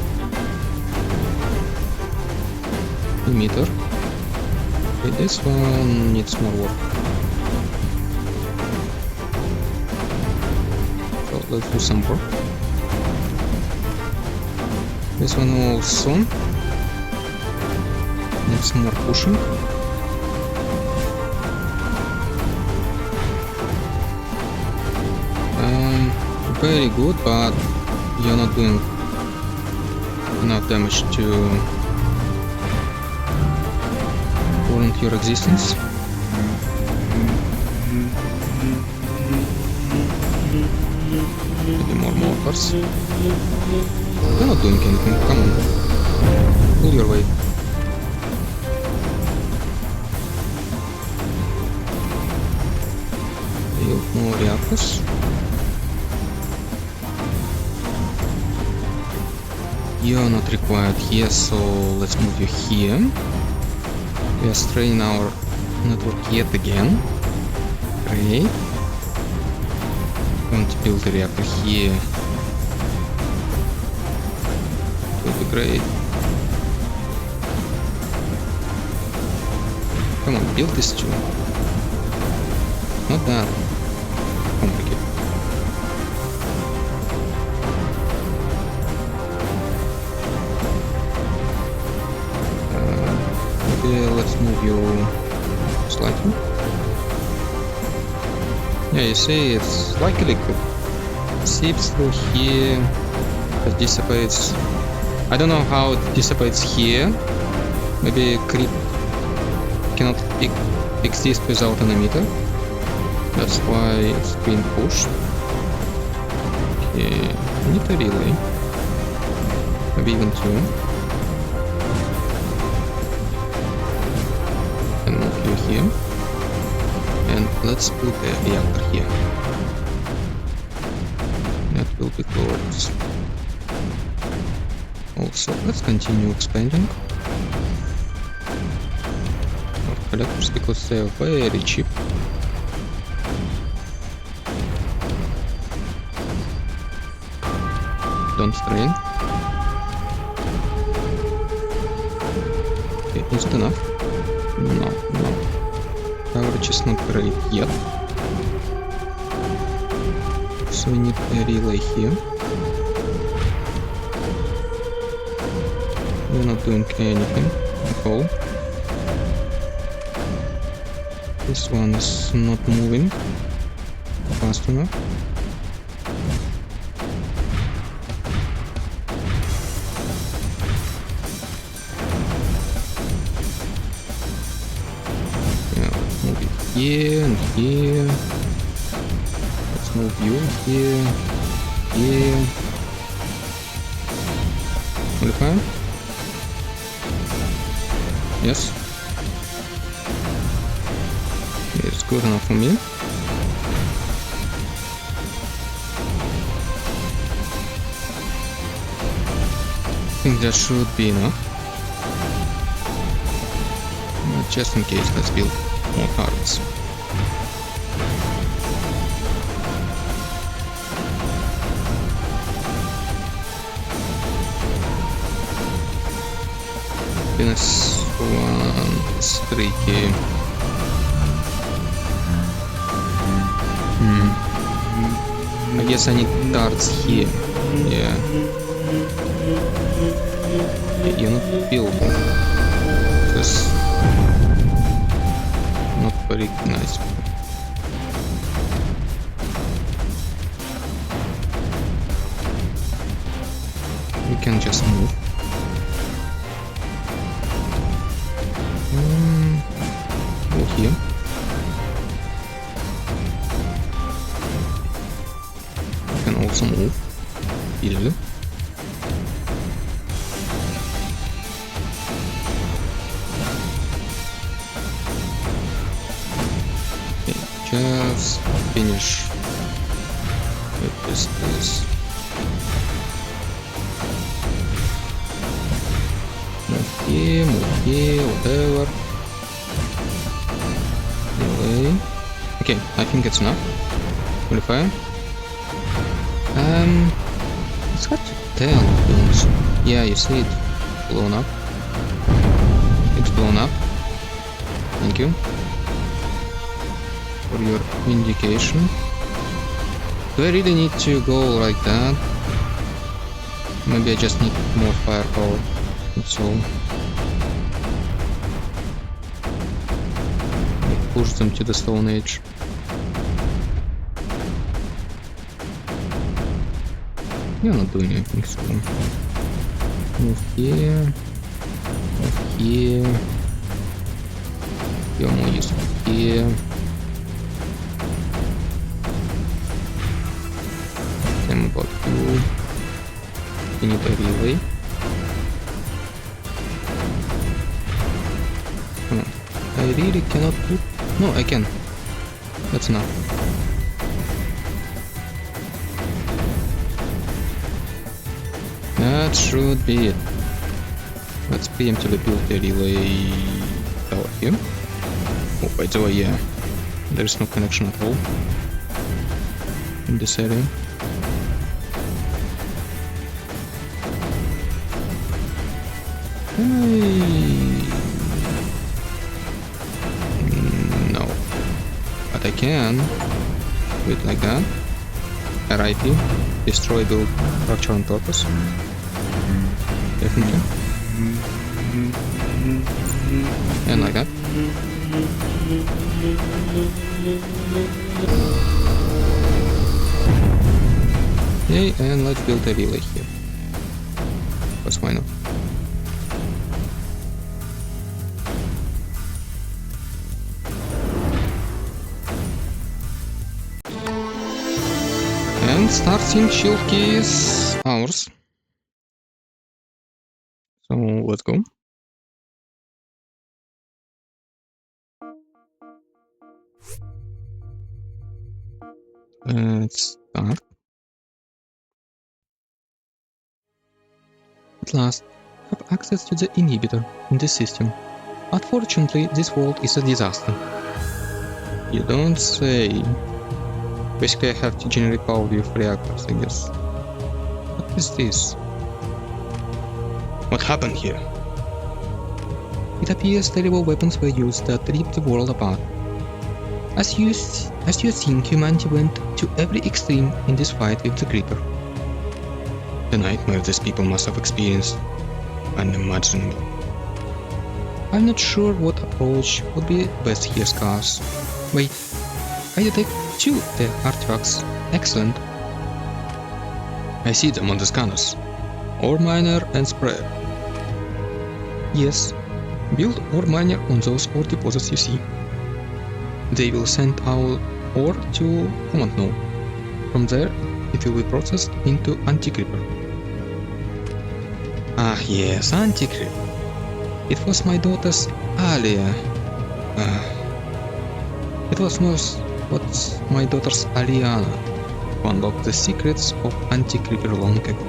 emitter. Okay, this one needs more work. So let's do some work. This one also needs more pushing. Very good, but you're not doing enough damage to warrant your existence. Maybe more mortars. You're not doing anything, come on. Pull your weight. Build more reactors. You're not required here, so let's move you here. We are straining our network yet again. Great. Going to build a reactor here. It will be great. Come on, build this too. Not that complicated. Let's move you slightly. Yeah, you see, it's like a liquid. Seeps through here, it dissipates. I don't know how it dissipates here. Maybe creep cannot exist without an emitter. That's why it's being pushed. Okay, I need a relay. Maybe even two. Here, and let's put the reactor here. That will be close. Also, let's continue expanding our collectors because they are very cheap. Don't strain. Okay, is it enough? No. Coverage is not great yet. So we need a relay here. We're not doing anything at all. This one is not moving fast enough. Here and here. Let's move you here. Here. Only fine? Yes. It's good enough for me. I think that should be enough. But just in case, let's build more cards. This one is tricky. I guess I need darts here. Yeah. You're not building. Just not very nice. We can just move. Go here. We can also move. Easily. Just finish with this. Move here, whatever. Anyway. Okay, I think it's enough. Qualify. It's hard to tell. Yeah, you see it blown up. It's blown up. Thank you for your indication. Do I really need to go like that? Maybe I just need more firepower. That's all. Push them to the Stone Age. You're not doing anything, so move here, move here. You're more useful here. Same about you. You need a relay. Come on. I really cannot do. No, I can. That's enough. That should be it. Let's preemptively build a relay tower here. Oh, by the way, yeah, there's no connection at all in this area. No, but I can do it like that. RIP, destroy build structure on purpose. Definitely. And like that. Yay, and let's build a relay here. Because why not? And Starsync shield key is ours. So let's go. Let's start. At last, have access to the inhibitor in the system. Unfortunately, this world is a disaster. You don't say. Basically, I have to generate power with reactors, I guess. What is this? What happened here? It appears terrible weapons were used that ripped the world apart. As you think, humanity went to every extreme in this fight with the Creeper. The nightmare these people must have experienced, unimaginable. I'm not sure what approach would be best here, Scars. Wait, I detect 2 artifacts. Excellent. I see them on the scanners. Ore miner and sprayer. Yes, build ore miner on those ore deposits you see. They will send our ore to command node. From there, it will be processed into anti-creeper. Ah yes, anti-creeper. It was my daughter's Alia. It was my daughter's Aliana who unlocked the secrets of anti-creeper long ago.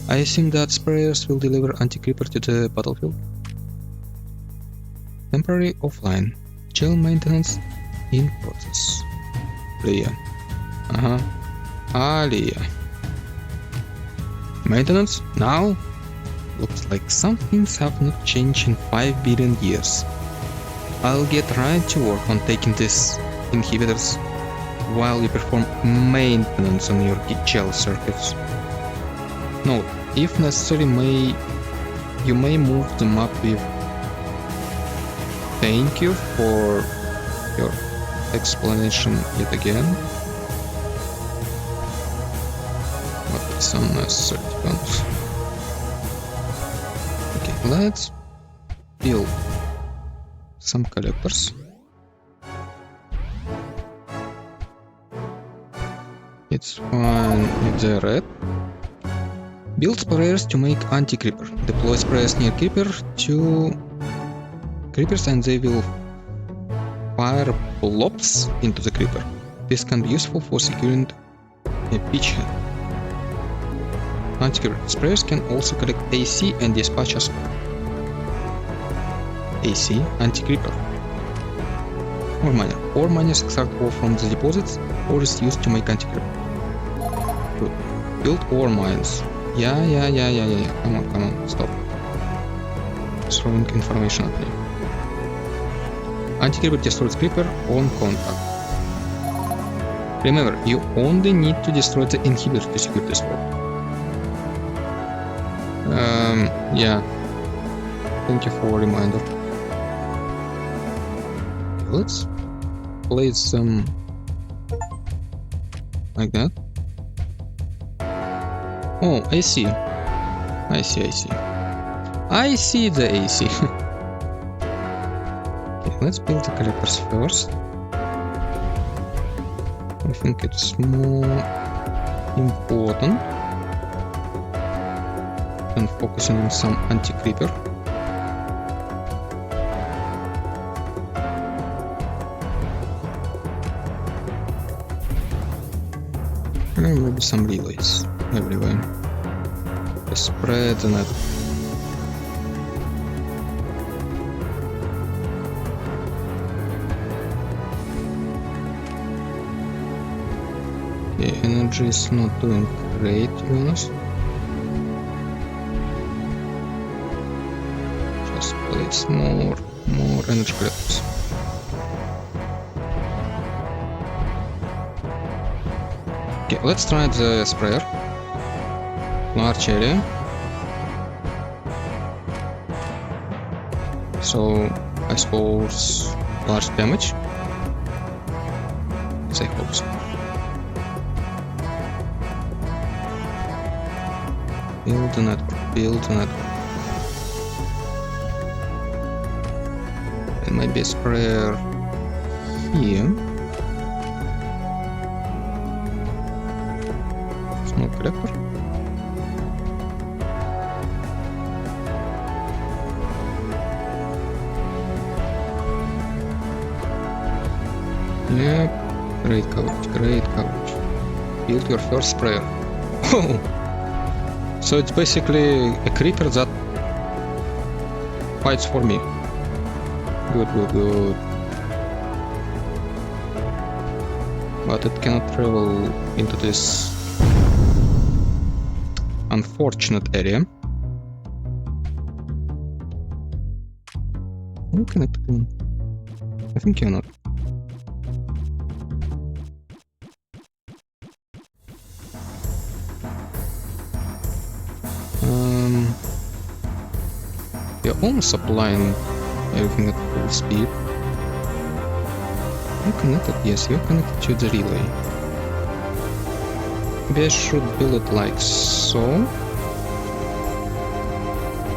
I assume that sprayers will deliver anti-creeper to the battlefield. Temporary offline. Gel maintenance in process. Leah. Alia. Maintenance? Now? Looks like some things have not changed in 5 billion years. I'll get right to work on taking these inhibitors while you perform maintenance on your gel circuits. Note, if necessary, you may move them up with. Thank you for your explanation yet again. But it's unnecessary to be honest. Okay, let's build some collectors. It's fine if they're red. Build sprayers to make anti-creeper. Deploy sprayers near creepers and they will fire blobs into the creeper. This can be useful for securing a beachhead. Anti-creeper sprayers can also collect AC and dispatch as well. AC, anti-creeper. Ore miner. Ore miners extract ore from the deposits or is used to make anti-creeper. Good. Build ore mines. Yeah. Come on, stop. Throwing information at me. Anti-creeper destroys creeper on contact. Remember, you only need to destroy the inhibitor to secure this world. Yeah. Thank you for a reminder. Let's place some like that. Oh, I see. I see the AC. Okay, let's build the collectors first. I think it's more important than focusing on some anti-creeper. And maybe some relays everywhere. Just spread the net. Okay, energy is not doing great, to be honest. Just place more energy collectors. Okay, let's try the sprayer. Large area. So, I suppose large damage. Yes, I hope so. Build the network. And maybe a sprayer here. Smoke collector. Yep, great coverage. Build your first sprayer. Oh! So it's basically a creeper that fights for me. Good. But it cannot travel into this unfortunate area. Can you connect to him? I think you're not. We are almost applying everything at full speed. You're connected? Yes, you're connected to the relay. Maybe I should build it like so.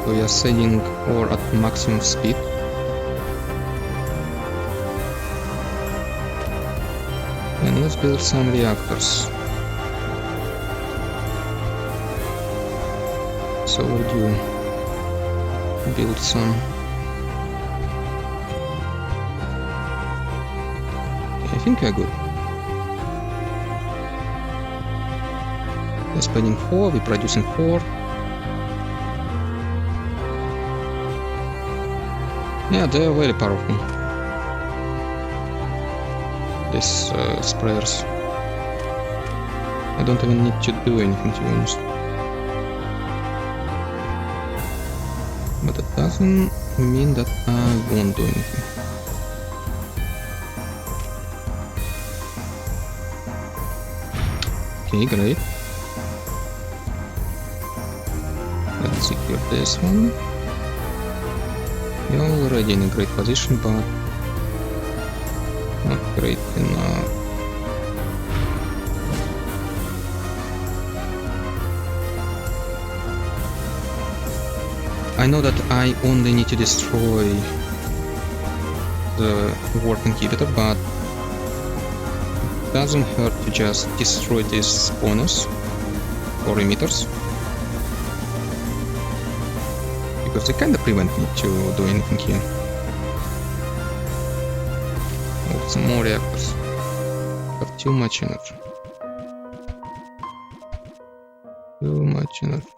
So we are setting ore at maximum speed. And let's build some reactors. So would you build some? I think we're good. We're spending 4, we're producing 4. Yeah, they are very powerful. These sprayers. I don't even need to do anything, to be honest. But it doesn't mean that I won't do anything. Okay, great. Let's secure this one. You're already in a great position, but not great enough. I know that I only need to destroy the warp inhibitor, but it doesn't hurt to just destroy these spawners or emitters, because they kinda prevent me to do anything here. Oh, some more reactors. Have too much energy. Too much energy.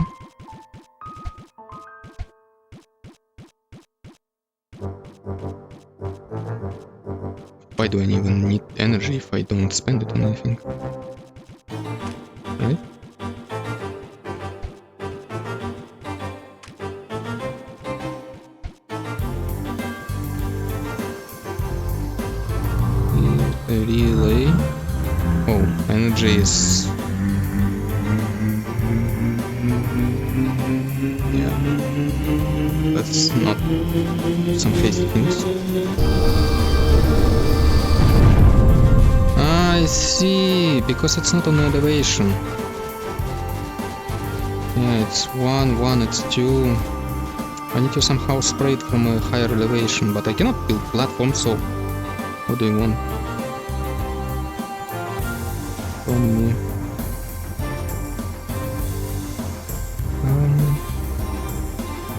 Why do I even need energy if I don't spend it on anything? Right? A relay. Oh. energy is... Yeah. Let's not do some crazy things. I see, because it's not on elevation. Yeah, it's 1, 1, it's 2. I need to somehow spray it from a higher elevation, but I cannot build platform, so what do you want from me?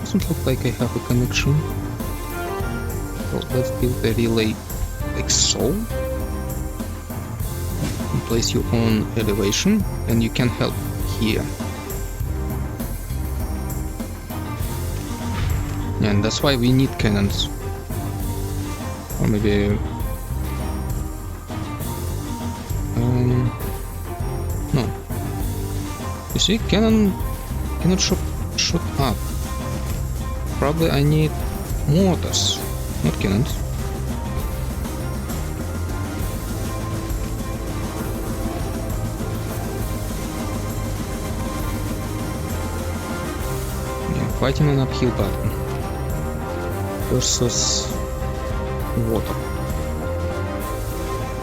Doesn't look like I have a connection. So let's build a relay like so. Place you on elevation, and you can help here. Yeah, and that's why we need cannons. Or maybe... no. You see, cannon cannot shoot up. Probably I need mortars, not cannons. Fighting an uphill battle versus water.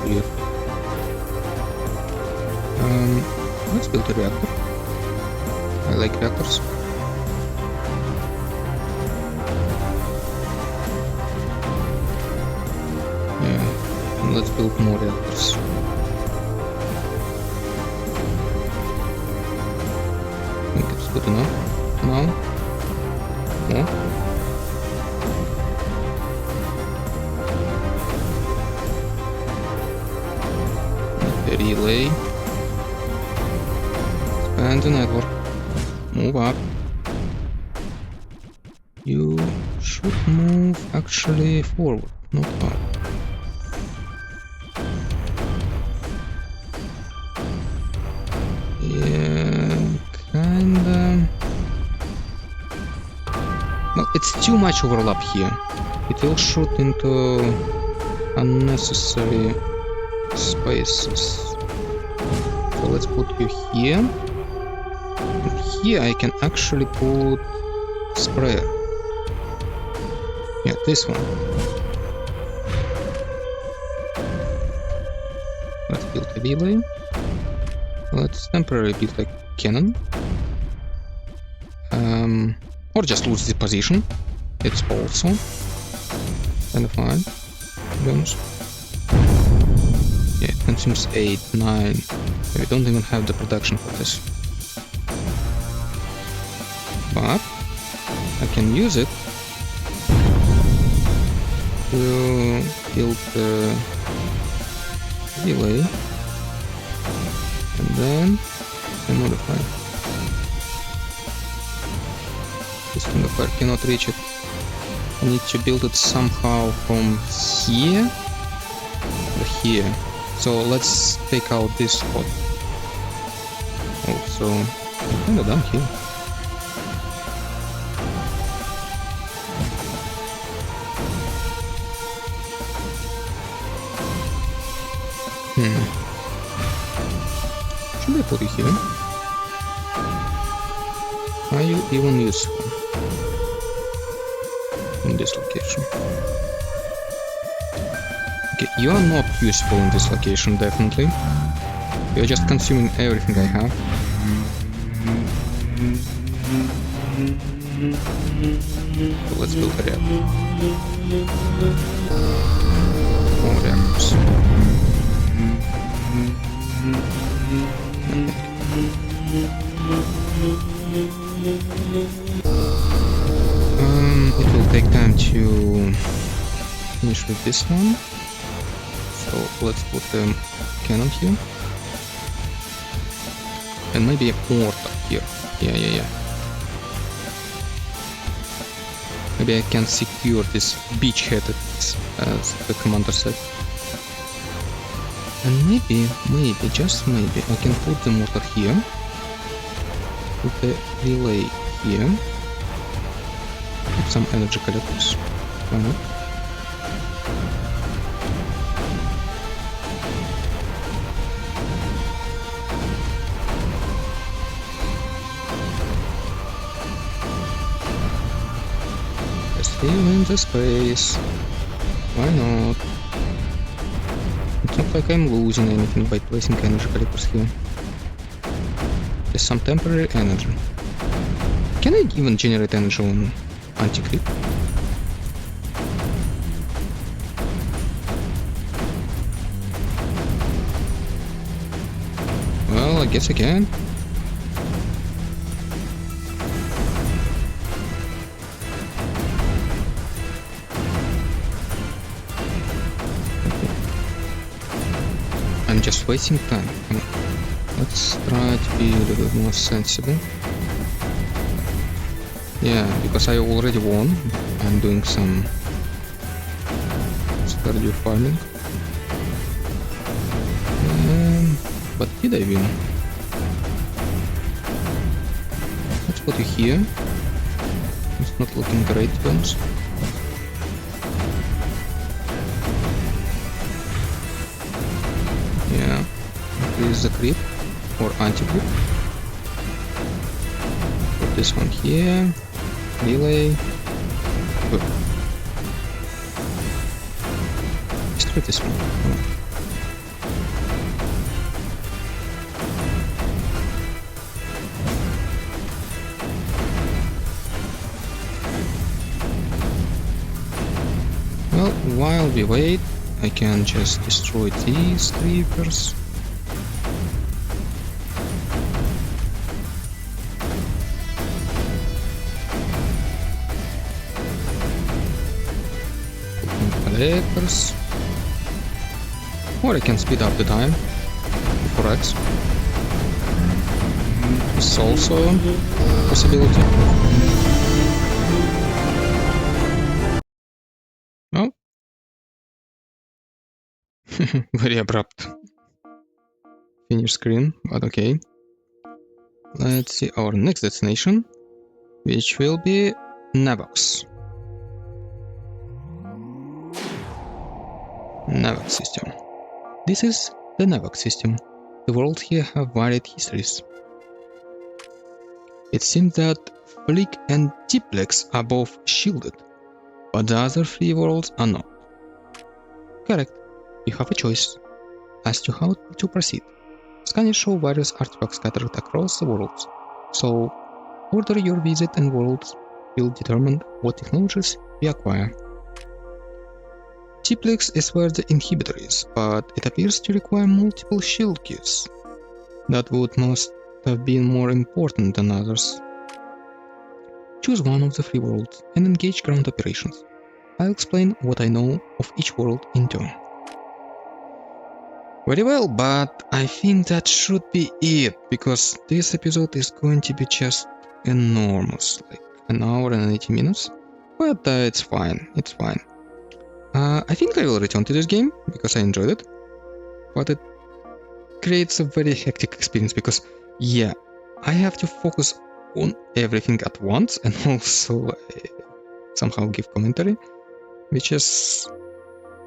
Weird. Let's build a reactor. I like reactors. Yeah, and let's build more reactors. I think it's good enough now. Yeah. The relay. Expand the network. Move up. You should move actually forward, not up. Yeah, kinda. Well, it's too much overlap here. It will shoot into unnecessary spaces. So let's put you here. And here I can actually put sprayer. Yeah, this one. Let's build a relay. Let's temporarily build a cannon. Or just lose the position. It's also kind of fine, to be honest. Yeah, it consumes 8, 9. We don't even have the production for this. But I can use it to build the relay and then I modify. This finger fire cannot reach it. I need to build it somehow from here or here. So let's take out this spot. Oh, so I'm kinda done here. Should I put it here? Are you even useful in this location? Okay, you are not useful in this location, definitely. You are just consuming everything I have. So let's build a reactor. More reactors. It will take time to finish with this one. So let's put the cannon here. And maybe a mortar here. Yeah. Maybe I can secure this beachhead as the commander said. And maybe, just maybe, I can put the mortar here. Put the relay here. Put some energy collectors. Why not? Still in the space. Why not? It's not like I'm losing anything by placing energy collectors here. Just some temporary energy. Can I even generate energy on anti-creep? Well, I guess I can. I'm just wasting time. Come on. Let's try to be a little bit more sensible. Yeah, because I already won. I'm doing some Stardew farming. But did I win? Let's put you here. It's not looking great, to be honest. Yeah, increase the creep or anti-creep. Put this one here. Relay. Good. Destroy this one. Come on. Well, while we wait, I can just destroy these creepers. Collectors. Or I can speed up the time before X. It's also a possibility. Oh. Very abrupt finish screen, but okay. Let's see our next destination, which will be Navox. Navox system. This is the Navox system. The worlds here have varied histories. It seems that Flick and Tiplex are both shielded, but the other three worlds are not. Correct. You have a choice as to how to proceed. Scanners show various artifacts scattered across the worlds, so order your visit and worlds will determine what technologies you acquire. Tiplex is where the inhibitor is, but it appears to require multiple shield keys. That would must have been more important than others. Choose one of the three worlds and engage ground operations. I'll explain what I know of each world in turn. Very well, but I think that should be it, because this episode is going to be just enormous, like an hour and 80 minutes, but it's fine, it's fine. I think I will return to this game, because I enjoyed it, but it creates a very hectic experience, because yeah, I have to focus on everything at once, and also somehow give commentary, which is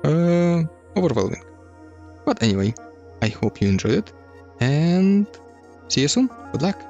overwhelming. But anyway, I hope you enjoyed it, and see you soon. Good luck!